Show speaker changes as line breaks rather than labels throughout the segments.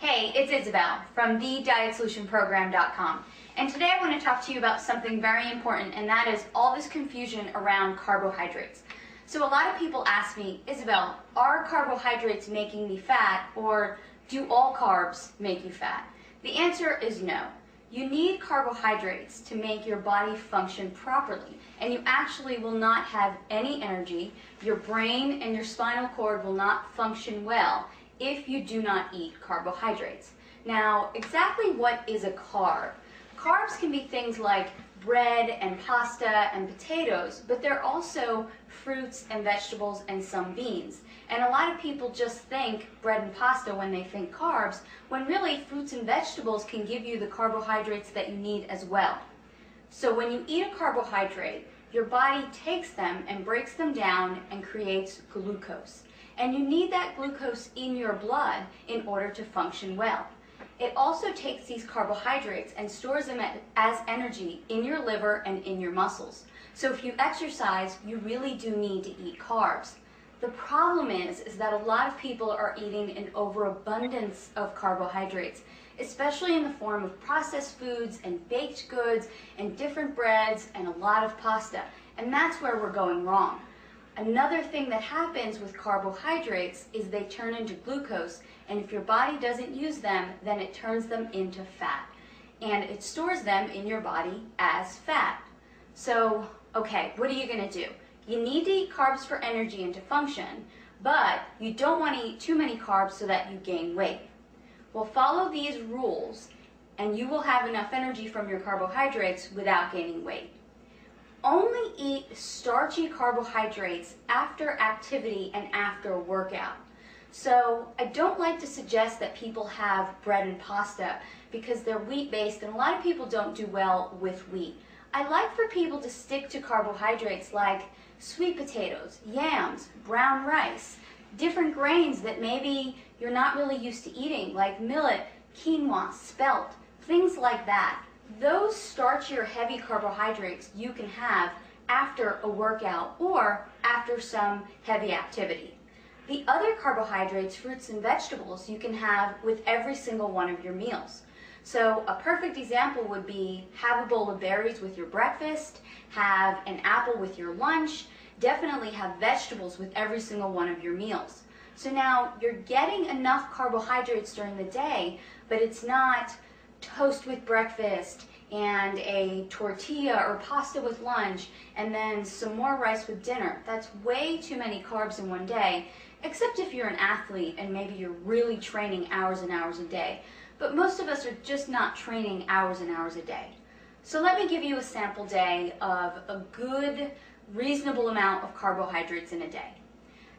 Hey, it's Isabel from thedietsolutionprogram.com, and today I want to talk to you about something very important, and that is all this confusion around carbohydrates. So a lot of people ask me, Isabel, are carbohydrates making me fat, or do all carbs make you fat? The answer is no. You need carbohydrates to make your body function properly, and you actually will not have any energy. Your brain and your spinal cord will not function well if you do not eat carbohydrates. Now, exactly what is a carb? Carbs can be things like bread and pasta and potatoes, but they're also fruits and vegetables and some beans. And a lot of people just think bread and pasta when they think carbs, when really fruits and vegetables can give you the carbohydrates that you need as well. So when you eat a carbohydrate, your body takes them and breaks them down and creates glucose. And you need that glucose in your blood in order to function well. It also takes these carbohydrates and stores them as energy in your liver and in your muscles. So if you exercise, you really do need to eat carbs. The problem is that a lot of people are eating an overabundance of carbohydrates, especially in the form of processed foods and baked goods and different breads and a lot of pasta. And that's where we're going wrong. Another thing that happens with carbohydrates is they turn into glucose, and if your body doesn't use them, then it turns them into fat, and it stores them in your body as fat. So, okay, what are you going to do? You need to eat carbs for energy and to function, but you don't want to eat too many carbs so that you gain weight. Well, follow these rules, and you will have enough energy from your carbohydrates without gaining weight. Only eat starchy carbohydrates after activity and after a workout. So I don't like to suggest that people have bread and pasta because they're wheat-based, and a lot of people don't do well with wheat. I like for people to stick to carbohydrates like sweet potatoes, yams, brown rice, different grains that maybe you're not really used to eating, like millet, quinoa, spelt, things like that. Those starchy or heavy carbohydrates you can have after a workout or after some heavy activity. The other carbohydrates, fruits and vegetables, you can have with every single one of your meals. So a perfect example would be have a bowl of berries with your breakfast, have an apple with your lunch, definitely have vegetables with every single one of your meals. So now you're getting enough carbohydrates during the day, but it's not toast with breakfast and a tortilla or pasta with lunch and then some more rice with dinner. That's way too many carbs in one day, except if you're an athlete and maybe you're really training hours and hours a day. But most of us are just not training hours and hours a day. So let me give you a sample day of a good, reasonable amount of carbohydrates in a day.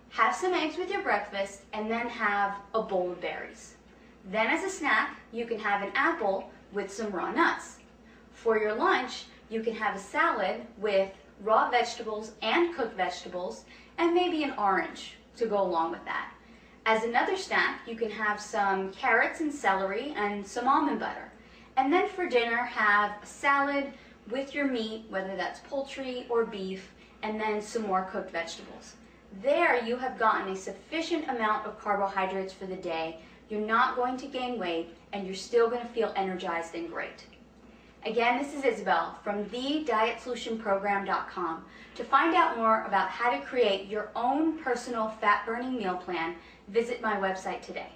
Have some eggs with your breakfast and then have a bowl of berries. Then as a snack, you can have an apple with some raw nuts. For your lunch, you can have a salad with raw vegetables and cooked vegetables and maybe an orange to go along with that. As another snack, you can have some carrots and celery and some almond butter. And then for dinner, have a salad with your meat, whether that's poultry or beef, and then some more cooked vegetables. There you have gotten a sufficient amount of carbohydrates for the day. You're not going to gain weight, and you're still going to feel energized and great. Again, this is Isabel from thedietsolutionprogram.com. To find out more about how to create your own personal fat-burning meal plan, visit my website today.